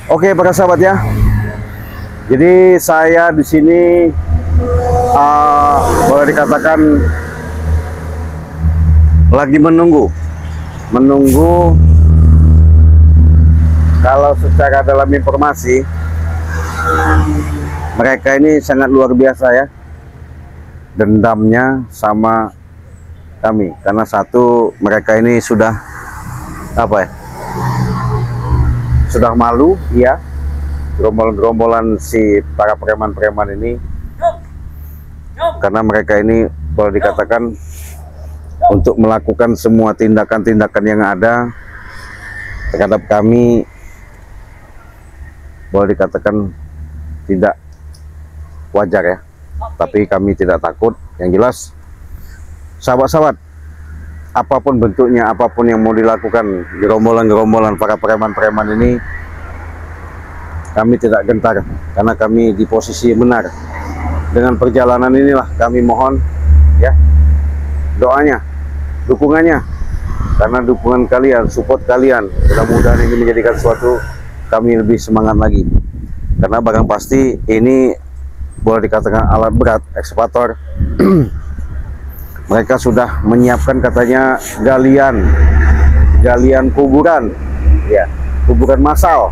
Oke, para sahabat ya. Jadi saya di sini boleh dikatakan lagi menunggu kalau secara dalam informasi mereka ini sangat luar biasa ya dendamnya sama kami, karena satu, mereka ini sudah sudah malu ya, gerombolan-gerombolan si para preman-preman ini, karena mereka ini boleh dikatakan untuk melakukan semua tindakan-tindakan yang ada terhadap kami, boleh dikatakan tidak wajar ya. Tapi kami tidak takut. Yang jelas sahabat-sahabat, apapun bentuknya, apapun yang mau dilakukan gerombolan-gerombolan para preman-preman ini, kami tidak gentar, karena kami di posisi benar. Dengan perjalanan inilah kami mohon ya doanya, dukungannya, karena dukungan kalian, support kalian, mudah-mudahan ini menjadikan suatu kami lebih semangat lagi. Karena barang pasti ini boleh dikatakan alat berat, ekskavator. Mereka sudah menyiapkan katanya galian kuburan ya, kuburan massal.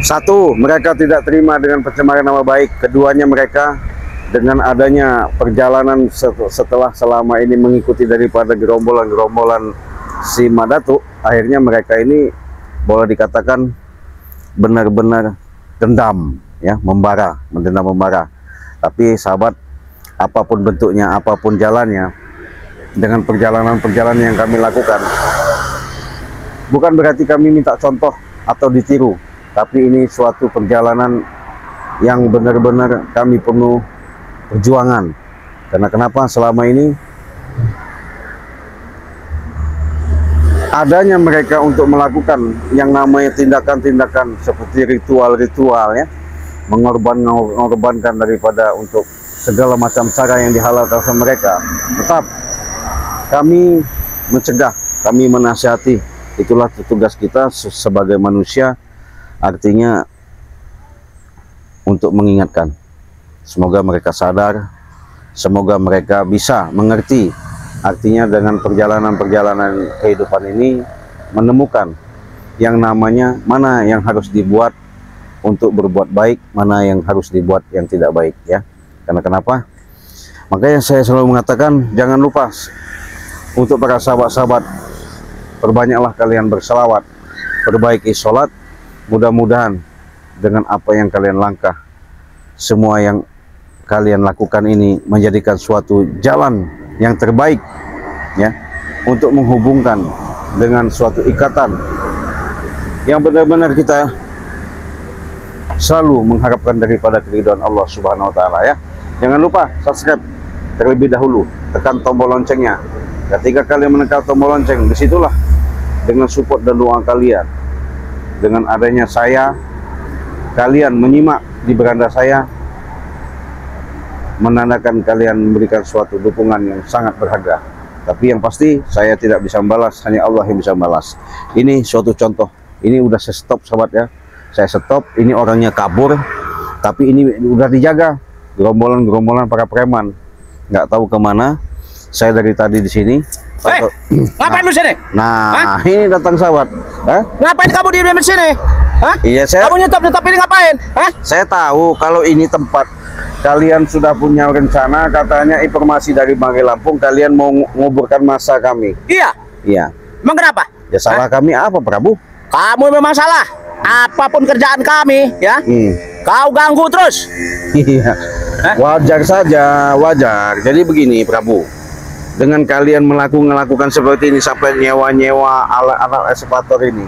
Satu, mereka tidak terima dengan pencemaran nama baik. Keduanya, mereka dengan adanya perjalanan setelah selama ini mengikuti daripada gerombolan-gerombolan si Madatu, akhirnya mereka ini boleh dikatakan benar-benar dendam ya, mendendam membara. Tapi sahabat, apapun bentuknya, apapun jalannya, dengan perjalanan-perjalanan yang kami lakukan, bukan berarti kami minta contoh atau ditiru, tapi ini suatu perjalanan yang benar-benar kami penuh perjuangan. Karena kenapa? Selama ini adanya mereka untuk melakukan yang namanya tindakan-tindakan seperti ritual-ritual ya, mengorbankan daripada untuk segala macam cara yang dihalalkan sama mereka. Tetap kami mencegah, kami menasihati. Itulah tugas kita sebagai manusia, artinya untuk mengingatkan. Semoga mereka sadar, semoga mereka bisa mengerti, artinya dengan perjalanan-perjalanan kehidupan ini menemukan yang namanya mana yang harus dibuat untuk berbuat baik, mana yang harus dibuat yang tidak baik ya. Karena kenapa? Makanya saya selalu mengatakan, jangan lupa untuk para sahabat-sahabat, perbanyaklah kalian berselawat, perbaiki sholat. Mudah-mudahan dengan apa yang kalian langkah, semua yang kalian lakukan ini menjadikan suatu jalan yang terbaik ya, untuk menghubungkan dengan suatu ikatan yang benar-benar kita selalu mengharapkan daripada keridhaan Allah Subhanahu wa taala ya. Jangan lupa subscribe terlebih dahulu, tekan tombol loncengnya. Ketika kalian menekan tombol lonceng, disitulah dengan support dan doa kalian, dengan adanya saya, kalian menyimak di beranda saya, menandakan kalian memberikan suatu dukungan yang sangat berharga. Tapi yang pasti saya tidak bisa membalas, hanya Allah yang bisa membalas. Ini suatu contoh. Ini udah saya stop sahabat ya, saya stop. Ini orangnya kabur, tapi ini udah dijaga gerombolan-gerombolan para preman, nggak tahu kemana. Saya dari tadi di sini. Ngapain lu sini? Nah, ini datang sahabat. Ngapain kamu di sini? Iya, Kamu nyetop ini ngapain? Saya tahu kalau ini tempat kalian sudah punya rencana, katanya informasi dari Bangkai Lampung, kalian mau nguburkan masa kami. Iya. Emang kenapa? Ya salah kami apa, Prabu? Kamu memang salah. Apapun kerjaan kami, ya. Kau ganggu terus. Iya. Wajar saja, wajar. Jadi begini, Prabu. Dengan kalian melakukan seperti ini sampai nyewa-nyewa alat-alat ekskavator ini,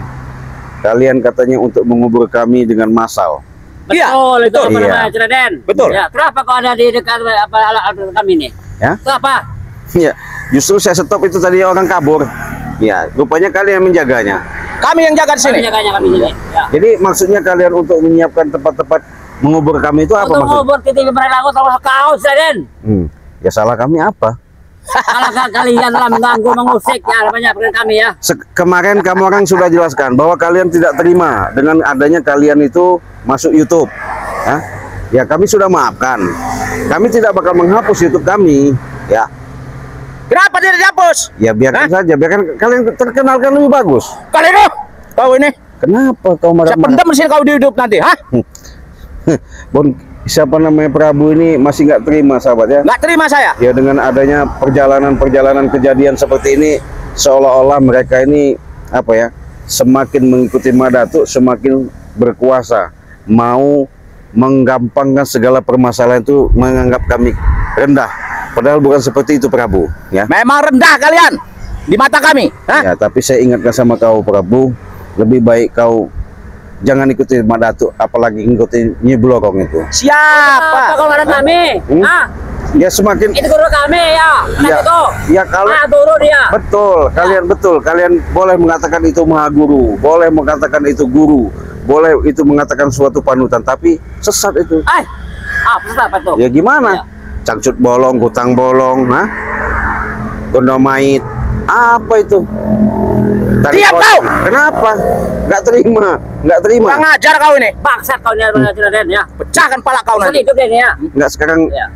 kalian katanya untuk mengubur kami dengan massal. Betul, itu apa Iya. namanya, Ceraden? Betul. Ya, kenapa kau ada di dekat alat kami ini? Ya. Kenapa? Iya. Justru saya stop itu tadi orang kabur. Ya, rupanya kalian menjaganya. Kami yang jaga di sini. Jaganya kami ini. Ya. Jadi maksudnya kalian untuk menyiapkan tempat-tempat mengubur kami itu apa Untuk maksudnya? ngubur titik berat aku sama kau, Ceraden. Ya salah kami apa? Kalau kalian telah mengganggu, mengusik ya banyak dengan kami ya. Kemarin kamu orang sudah jelaskan bahwa kalian tidak terima dengan adanya kalian itu masuk YouTube. Ya kami sudah maafkan. Kami tidak bakal menghapus YouTube kami. Ya. Kenapa tidak dihapus? Ya biarkan saja, biarkan kalian terkenalkan lebih bagus. Kalian kau ini. Kenapa kau Saya marah-marah? pendam mesin kau di hidup nanti, hah? Bon, siapa namanya Prabu ini masih nggak terima sahabat ya? Nggak terima saya. Ya dengan adanya perjalanan kejadian seperti ini, seolah-olah mereka ini apa ya? Semakin mengikuti Madatuk, semakin berkuasa, mau menggampangkan segala permasalahan itu, menganggap kami rendah. Padahal bukan seperti itu Prabu. Ya. Memang rendah kalian di mata kami, hah? Ya, tapi saya ingatkan sama kau Prabu, lebih baik kau jangan ikuti Madatuk, apalagi ikuti Nyi Blorong itu. Apa Siapa? kalau ada kami? Ya semakin Itu guru kami ya. ya, Itu. ya kalau Guru dia. betul, kalian boleh mengatakan itu maha guru, boleh mengatakan itu guru, boleh itu mengatakan suatu panutan, tapi sesat itu. Apa itu? Ya gimana? Cangcut bolong, kutang bolong, gondomait, apa itu? Diam kau! Kenapa? Nggak terima. Kurang ajar kau ini. Bangsat kau ni Raden ya. Pecahkan pala kau nanti. Hidup dia ya. Nggak sekarang. Ya.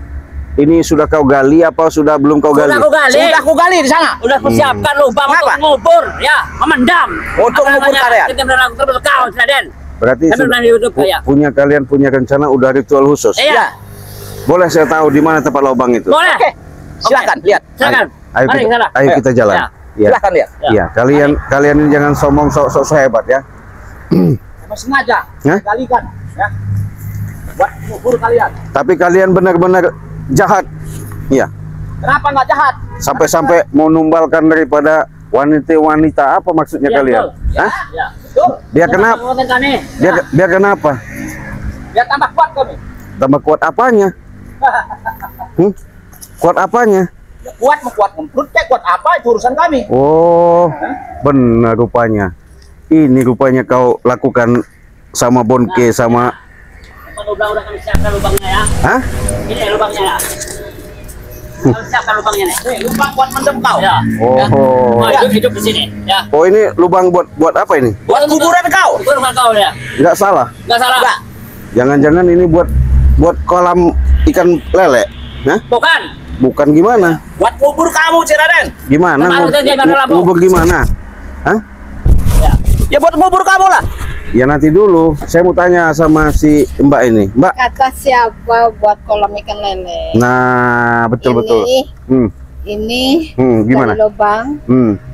Ini sudah kau gali apa sudah belum kau gali? Sudah aku gali. Sudah aku gali di sana. Udah persiapkan lubang Kenapa? untuk ngubur ya, memendam. Untuk ngubur kalian. Kita berlaku terus kau Raden. Berarti Kami berani hidup ya. kalian punya rencana udah ritual khusus. Iya. Boleh saya tahu di mana tempat lubang itu? Boleh. Oke. Silakan lihat. Silakan. Ayo Mari kita, sana. ayo kita jalan. Ya. Ya. Silakan lihat. Ya, kalian ini jangan sombong sok hebat ya. Memang sengaja Hah? galikan ya. Buat ngubur kalian. Tapi kalian benar-benar jahat. Iya. Kenapa nggak jahat? Sampai-sampai mau numbalkan daripada wanita-wanita, apa maksudnya Ya, kalian? betul. Hah? Ya. Betul. Biar kenapa? Biar kenapa? Biar tambah kuat kami. Tambah kuat apanya? Kuat apanya? Ya, kuat memperut kayak kuat apa itu urusan kami. Oh, benar rupanya. Ini rupanya kau lakukan sama Bonke sama. Udah kami siapkan lubangnya ya. Hah? Ini lubangnya ya. Kami siapkan lubangnya nih. Nih, lubang buat mendem kau. Ya. Oh. Hidup di sini ya. Oh, ini lubang buat apa ini? Buat kuburan kau. Kuburan kau ya. Nggak salah. Enggak salah. Enggak. Jangan-jangan ini buat kolam ikan lele? Hah? Bukan. Bukan gimana? Buat kubur kamu, Ciraden. Gimana? Kemarin saya jalan lampu. Ngubur gimana? Hah? Ya buat kubur kamu lah. Ya nanti dulu. Saya mau tanya sama si Mbak ini. Mbak. Kata siapa buat kolam ikan lele? Nah, betul-betul. Ini Gimana? dari lubang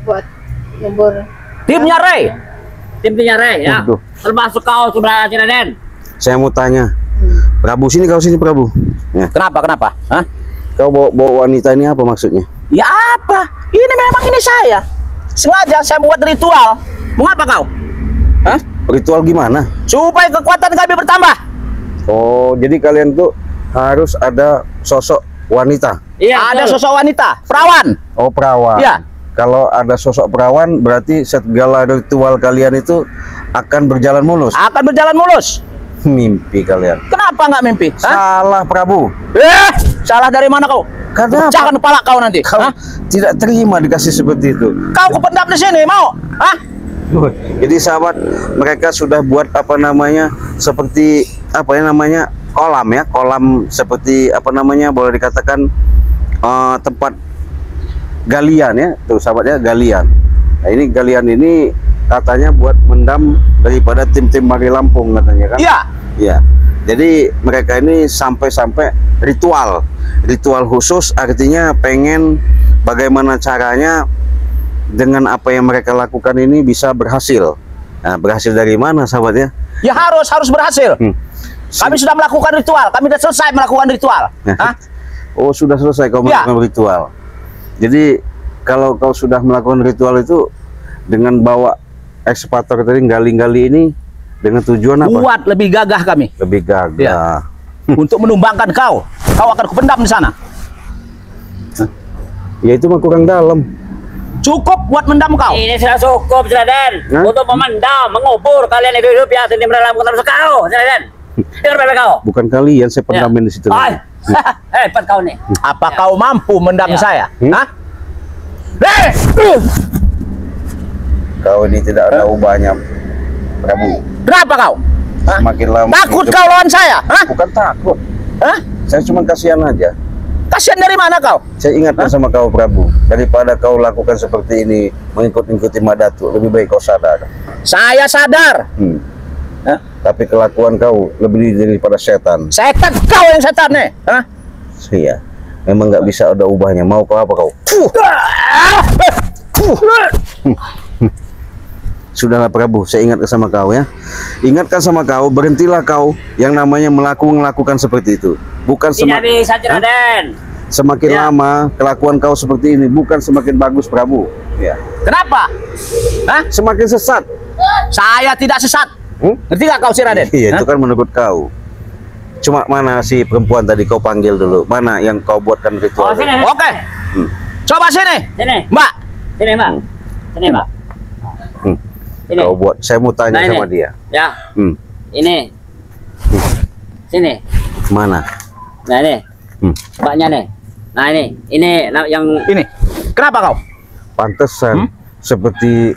buat ngubur. Timnya Ray. Timnya Ray ya. Tuh. Termasuk kau sebelah Raden. Saya mau tanya. Prabu sini, kau sini Prabu. Ya. Kenapa? Hah? Kau bawa wanita ini apa maksudnya? Ya apa? Ini memang ini saya. Sengaja saya buat ritual. Mengapa kau? Hah? Ritual gimana? Supaya kekuatan kami bertambah. Oh, jadi kalian tuh harus ada sosok wanita. Iya. Ada betul. sosok wanita, perawan. Oh, perawan. Iya. Kalau ada sosok perawan, berarti segala ritual kalian itu akan berjalan mulus. Akan berjalan mulus. Mimpi kalian. Kenapa nggak mimpi? Hah? Salah Prabu. Salah dari mana kau? Kenapa? Pecahkan kepala kau nanti. Kau Hah? tidak terima dikasih seperti itu. Kau kependam di sini mau? Hah? Jadi sahabat, mereka sudah buat apa namanya, seperti apa ya namanya, kolam ya, kolam seperti apa namanya, boleh dikatakan tempat galian ya, tuh sahabat ya, galian. Nah ini galian ini katanya buat mendam daripada tim-tim Mari Lampung katanya kan? Iya. Iya. Jadi mereka ini sampai-sampai ritual khusus, artinya pengen bagaimana caranya dengan apa yang mereka lakukan ini bisa berhasil. Nah, berhasil dari mana sahabat ya? Ya harus berhasil. Kami sudah melakukan ritual. Kami sudah selesai melakukan ritual. Hah? Oh, sudah selesai kau Ya. melakukan ritual. Jadi kalau kau sudah melakukan ritual itu dengan bawa ekskavator tadi gali-gali ini dengan tujuan apa? Buat lebih gagah kami. Lebih gagah. Ya. Untuk menumbangkan kau. Kau akan kupendam di sana. Ya itu mah kurang dalam. Cukup buat mendam kau. Ini sudah cukup Raden. Hah? Untuk memendam, mengubur kalian hidup ya tim dalam kota kau Raden. Dengar baik kau. Bukan kalian, saya pendamin di situ. Ay. Hebat kau nih. Apa kau mampu mendam saya? Hmm? Hah? Kau ini tidak ada ubahnya, Prabu. Kenapa kau? Hah? Semakin lama Takut hidup- kau lawan saya? Hah? Bukan takut, Hah? saya cuma kasihan aja. Kasihan dari mana kau? Saya ingatkan sama kau, Prabu, daripada kau lakukan seperti ini, mengikut-ikuti Madatu, lebih baik kau sadar. Saya sadar. Hah? Tapi kelakuan kau lebih daripada setan. Setan, kau yang setan nih. Hah? Iya, memang nggak bisa ada ubahnya. Mau kau apa kau? Sudahlah Prabu, saya ingatkan sama kau ya. Ingatkan sama kau, berhentilah kau yang namanya melakukan seperti itu. Bukan Tidak bisa Raden. semakin Ya. lama kelakuan kau seperti ini, bukan semakin bagus Prabu. Ya, Kenapa? Hah? semakin sesat. Saya tidak sesat. Ngerti gak kau si Raden? Iya, itu Hah? kan menurut kau. Cuma mana si perempuan tadi kau panggil dulu? Mana yang kau buatkan Oh, ritual? sini. Oke. Hmm. Coba sini. Sini. Mbak. Sini, Mbak. Sini, Mbak. Hmm. Sini. Kau buat. Saya mau tanya Nah, ini. sama dia. Ya, Hmm. ini. Sini. Mana? Nah, ini. Hmm. Mbaknya nih. Nah, ini yang Ini. Kenapa kau? Pantesan seperti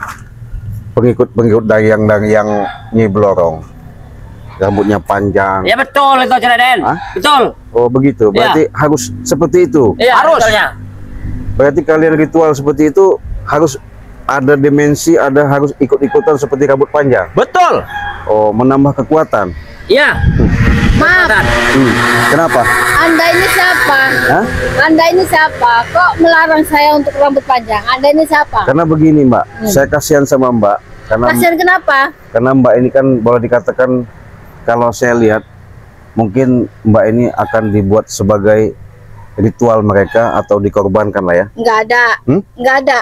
pengikut dayang yang Nyi Blorong. Rambutnya panjang. Ya betul itu Raden. Hah? Betul. Oh begitu. Berarti harus seperti itu. Iya, Harus. betulnya. Berarti kalian ritual seperti itu harus ada dimensi, harus ikut-ikutan seperti rambut panjang. Betul. Oh, menambah kekuatan. Iya. Maaf, Kenapa? Anda ini siapa? Hah? Anda ini siapa? Kok melarang saya untuk rambut panjang? Anda ini siapa? Karena begini Mbak, saya kasihan sama Mbak. Kasihan kenapa? Karena Mbak ini kan boleh dikatakan, kalau saya lihat mungkin Mbak ini akan dibuat sebagai ritual mereka atau dikorbankan lah ya. Nggak ada. Nggak ada.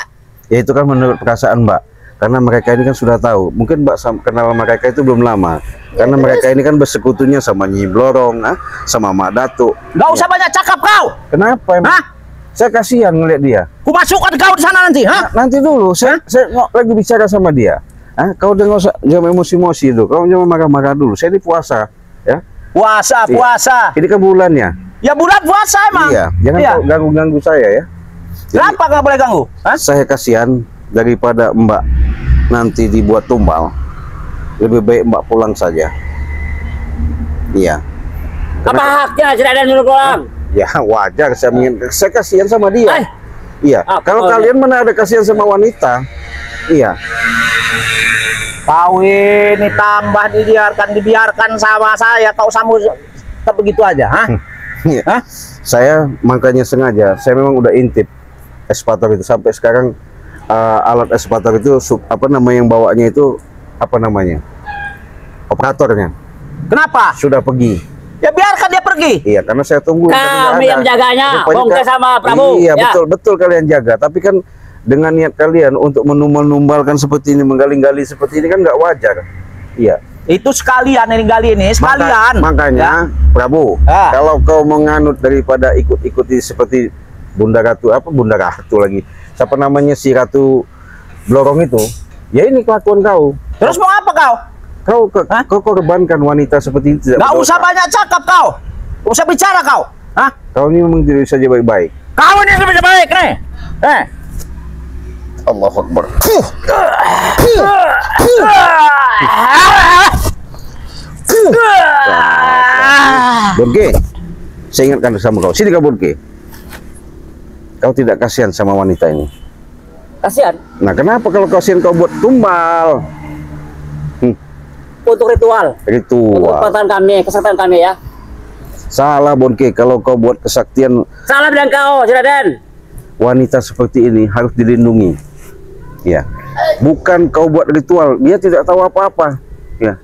Ya itu kan menurut perasaan Mbak. Karena mereka ini kan sudah tahu. Mungkin Mbak kenal mereka itu belum lama. Karena mereka ini kan bersekutunya sama Nyi Blorong, sama Mak Datuk. Gak usah banyak cakap kau. Kenapa emang? Hah? Saya kasihan ngeliat dia. Ku masukkan kau di sana nanti. Hah? Nanti dulu, saya lagi bicara sama dia. Kau jangan emosi-emosi itu. Kau jangan marah-marah dulu. Saya di puasa, ya. Puasa, Iya. puasa. Ini kan bulannya. Ya bulan puasa emang. Iya, jangan Iya. kau ganggu-ganggu saya ya. Jadi, Kenapa nggak boleh ganggu? Hah? saya kasihan daripada Mbak nanti dibuat tumbal. Lebih baik Mbak pulang saja. Iya. Apa haknya Raden dulu pulang? Ya wajar, saya kasihan sama dia. Ay. Iya. Kalau kalian mana ada kasihan sama wanita? Iya. Kau ini tambah dibiarkan sama saya. Kau sambut tak begitu aja, hah? Iya. Hah? Saya makanya sengaja, saya memang udah intip ekskavator itu sampai sekarang. Alat ekskavator itu apa namanya yang bawanya itu apa namanya? Operatornya Kenapa? sudah pergi. Ya biarkan dia pergi. Iya, karena saya tunggu. Kami yang jaganya, Bongke sama Prabu. Iya, Ya. betul kalian jaga. Tapi kan dengan niat kalian untuk menumbalkan seperti ini, menggali-gali seperti ini kan nggak wajar. Iya. Itu sekalian ini gali ini sekalian. Makanya, Prabu, Ah. kalau kau menganut daripada ikut-ikuti seperti Bunda Ratu lagi. Siapa namanya si Ratu Blorong itu? Ya ini kelakuan kau. Terus mau apa kau? Kau korbankan wanita seperti itu. Gak usah banyak cakap kau. Gak usah bicara kau. Hah? Kau ini memang tidak saja baik-baik. Kau ini lebih baik nih. Allahu Akbar. Bonke, saya ingatkan sama kau. Sini kau Bonke. Kau tidak kasihan sama wanita ini. Kasihan. Nah, kenapa kalau kasihan kau buat tumbal? Untuk ritual. Untuk Ritual. kesaktian kami ya. Salah Bonke, kalau kau buat kesaktian Salah bilang kau, Raden. wanita seperti ini harus dilindungi. Ya. Bukan kau buat ritual, dia tidak tahu apa-apa. Ya.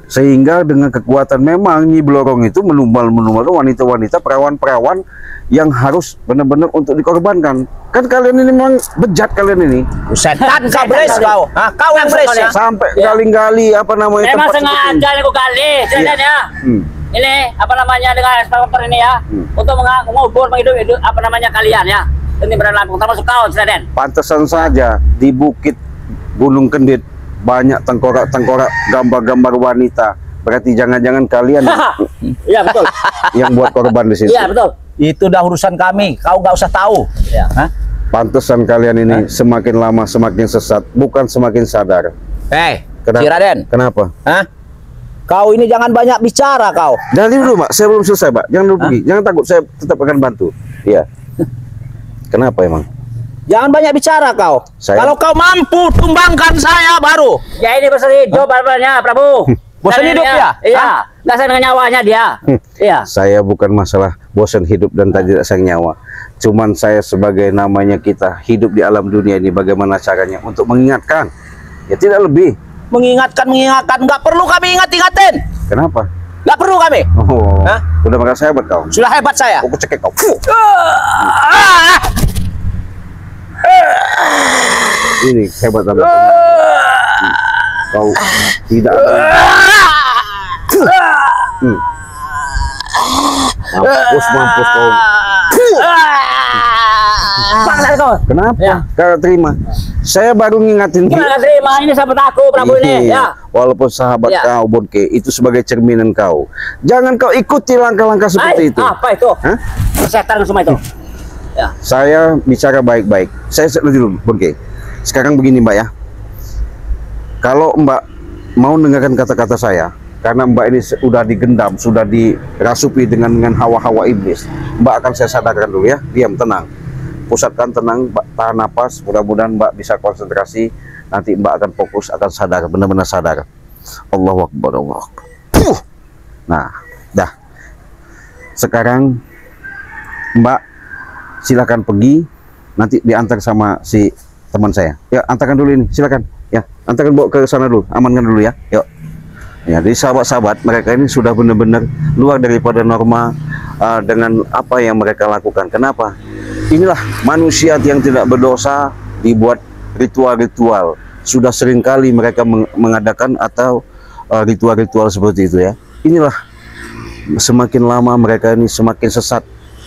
Sehingga dengan kekuatan memang Nyi Blorong itu menumbal-menumbalkan wanita-wanita, perawan-perawan yang harus benar-benar untuk dikorbankan. Kan kalian ini memang bejat kalian ini. Setan kau beres kau. Hah? Kau yang beres ya. Sampai Ya. gali-gali apa namanya Memang tempat seperti ini. sengaja aku gali, Raden ya. Ini apa namanya dengan ekskavator ini ya, untuk mengubur menghidup apa namanya kalian ya. Ini benar Lampung termasuk kau, Raden. Pantesan saja di Bukit Gunung Kendit banyak tengkorak-tengkorak gambar-gambar wanita Berarti jangan-jangan kalian Iya betul. yang buat korban di situ. Iya betul. Itu udah urusan kami, kau nggak usah tahu. Ya. Hah? Pantesan kalian ini semakin lama semakin sesat, bukan semakin sadar. Si Raden. Kenapa? Hah? Kau ini jangan banyak bicara kau. Jangan dulu, Pak. Saya belum selesai, Pak. Jangan dulu pergi. Jangan takut, saya tetap akan bantu. Iya. Kenapa emang? Jangan banyak bicara kau. Kalau kau mampu tumbangkan saya baru. Ya ini bosan hidup bapaknya Prabu. Bosan hidup ya? Iya. Nggak sayang dengan nyawanya dia. Iya. Saya bukan masalah bosan hidup dan tidak sayang nyawa. Cuman saya sebagai namanya kita hidup di alam dunia ini, bagaimana caranya untuk mengingatkan. Ya tidak lebih. Mengingatkan, nggak perlu kami ingat-ingatin. Kenapa? Nggak perlu kami. Oh, Hah? udah merasa hebat kau. Sudah hebat saya. Aku cekek kau. Ini hebat apa? Kau tidak ada. Mampus kau. Bangsa kau. Kenapa? Ya. Kau terima. Saya baru ngingatin dia. Gimana terima ini sahabat aku Prabu ini ya. Walaupun sahabat Ya. kau Bonke itu sebagai cerminan kau. Jangan kau ikuti langkah-langkah seperti itu. Apa itu? Hah? Setan semua itu. Ya. Saya bicara baik-baik. Saya dulu Bonke. Sekarang begini Mbak ya. Kalau Mbak mau dengarkan kata-kata saya, karena Mbak ini sudah digendam, sudah dirasupi dengan hawa-hawa iblis, Mbak akan saya sadarkan dulu ya. Diam, tenang. Pusatkan, tenang, Mbak, tahan napas. Mudah-mudahan Mbak bisa konsentrasi. Nanti Mbak akan fokus, akan sadar, benar-benar sadar. Allahu Akbar, Allahu Akbar. Nah, dah. Sekarang Mbak silakan pergi. Nanti diantar sama si teman saya. Ya, antarkan dulu ini, silakan. Ya, antarkan bawa ke sana dulu, amankan dulu ya. Yuk. Ya, jadi sahabat-sahabat mereka ini sudah benar-benar luar daripada norma dengan apa yang mereka lakukan. Kenapa? Inilah manusia yang tidak berdosa dibuat ritual-ritual. Sudah seringkali mereka mengadakan atau ritual-ritual seperti itu ya. Inilah semakin lama mereka ini semakin sesat,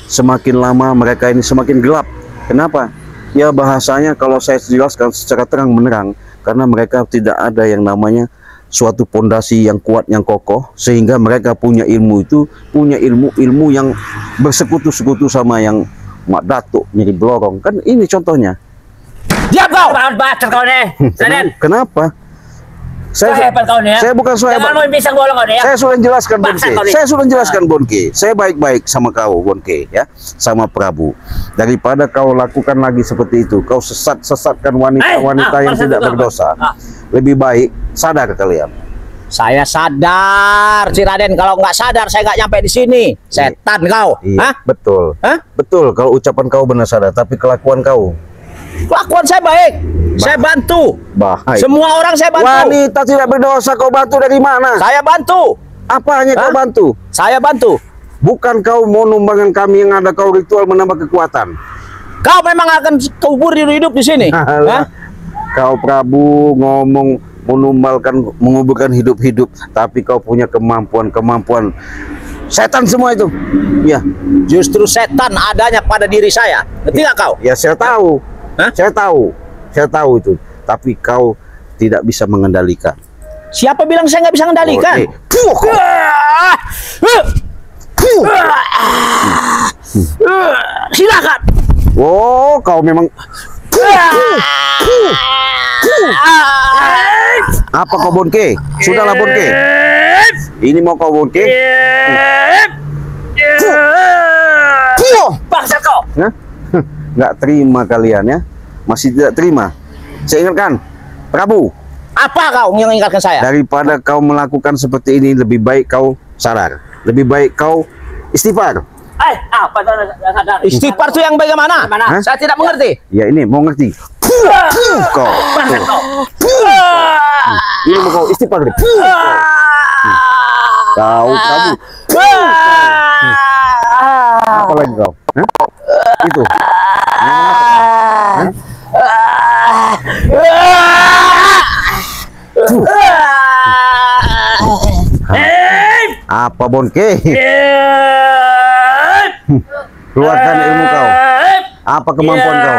semakin lama mereka ini semakin gelap. Kenapa? Ya bahasanya kalau saya jelaskan secara terang-menerang, karena mereka tidak ada yang namanya suatu pondasi yang kuat, yang kokoh, sehingga mereka punya ilmu itu, punya ilmu yang bersekutu-sekutu sama yang mak datuk, mirip belorong. Kan ini contohnya. Diam kau. Bacot kau nih. Raden. Kenapa? Saya hebat kau nih ya. Saya bukan so hebat. Jangan mau pisang bolong kau nih ya. Saya sudah jelaskan Bangsa Bonke. kau nih. Saya sudah jelaskan Bonke. Saya baik-baik sama kau Bonke ya, sama Prabu. Daripada kau lakukan lagi seperti itu, kau sesatkan wanita-wanita yang tidak berdosa. Lebih baik sadar kalian. Saya sadar, si Raden. Kalau nggak sadar, saya nggak nyampe di sini. Setan kau. Iya, Hah? betul. Hah? Betul. Kalau ucapan kau benar sadar, tapi kelakuan kau Kelakuan saya baik. Saya bantu. baik. Semua orang saya bantu. Wanita tidak berdosa kau bantu dari mana? Saya bantu. Apanya kau Hah? bantu? Saya bantu. Bukan kau mau numbangkan kami yang ada kau ritual menambah kekuatan. Kau memang akan kubur hidup di sini. Alah. Hah? Kau Prabu ngomong menguburkan hidup-hidup, tapi kau punya kemampuan setan semua itu. Ya, Justru setan adanya pada diri saya. Ngerti nggak kau? ya saya tahu. Hah? Saya tahu itu. Tapi kau tidak bisa mengendalikan. Siapa bilang saya nggak bisa mengendalikan? Silakan. Oh, kau memang apa kau Bonke? Sudahlah Bonke. Ini mau kau Bonke? Bangsa kau. Hah? Nggak terima kalian ya? Masih tidak terima? Saya ingatkan, Prabu. Apa kau yang mengingatkan saya? Daripada kau melakukan seperti ini, lebih baik kau sadar. Lebih baik kau istighfar. Apa itu sadar? Istighfar itu yang bagaimana? Bagaimana? Saya tidak mengerti. Ya ini mau ngerti. Kau. Bangsa kau. Ini mau kau istighfar. Kau Prabu. Apa lagi kau? Hah? Itu. Hah? Apa Bonke? Keluarkan ilmu kau. Apa kemampuan kau?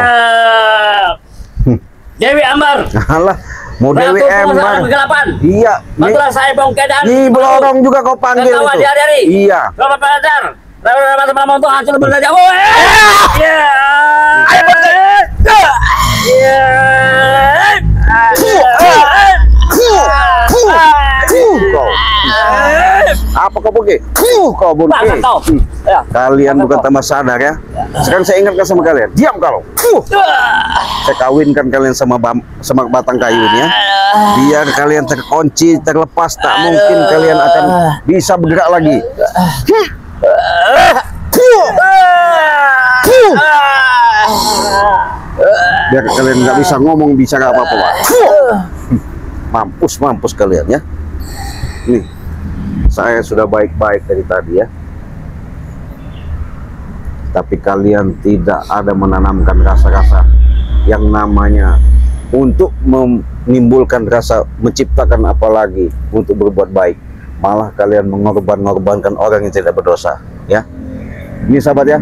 Dewi Ambar. Alah, Model ember. Kegelapan. Iya. Masalah saya bongkedan. Di Blorong juga kau panggil Kawan itu. hari-hari. Iya. Berapa pacar? Berapa malam untuk hancur berdaya. Oh, ya. Apa kau pergi? Kau bunyi. Ya. Kalian bukan tambah sadar ya. Sekarang saya ingatkan sama kalian. Diam kalau. Saya kawinkan kalian sama batang kayu ini ya. Biar kalian terkunci, terlepas, tak mungkin kalian akan bisa bergerak lagi. Biar kalian nggak bisa ngomong bicara apa-apa, Pak. Mampus kalian ya. Nih, saya sudah baik-baik dari tadi ya. Tapi kalian tidak ada menanamkan rasa-rasa yang namanya untuk menimbulkan rasa menciptakan apalagi untuk berbuat baik. Malah kalian mengorbankan orang yang tidak berdosa ya. Ini sahabat ya,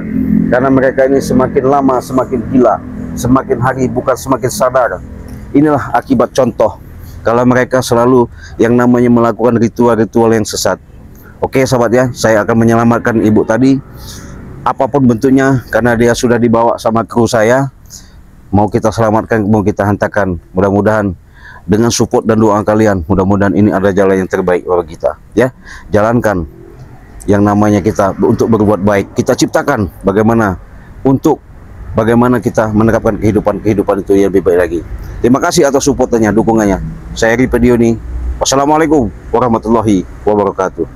karena mereka ini semakin lama semakin gila, semakin hari bukan semakin sadar. Inilah akibat contoh kalau mereka selalu yang namanya melakukan ritual-ritual yang sesat. Oke sahabat ya, saya akan menyelamatkan ibu tadi apapun bentuknya, karena dia sudah dibawa sama kru saya. Mau kita selamatkan, mau kita hantarkan. Mudah-mudahan dengan support dan doa kalian, mudah-mudahan ini ada jalan yang terbaik bagi kita ya. Jalankan yang namanya kita untuk berbuat baik. Kita ciptakan bagaimana kita menerapkan kehidupan itu yang lebih baik lagi. Terima kasih atas supportnya, dukungannya. Saya Eri Pedioni. Wassalamualaikum warahmatullahi wabarakatuh.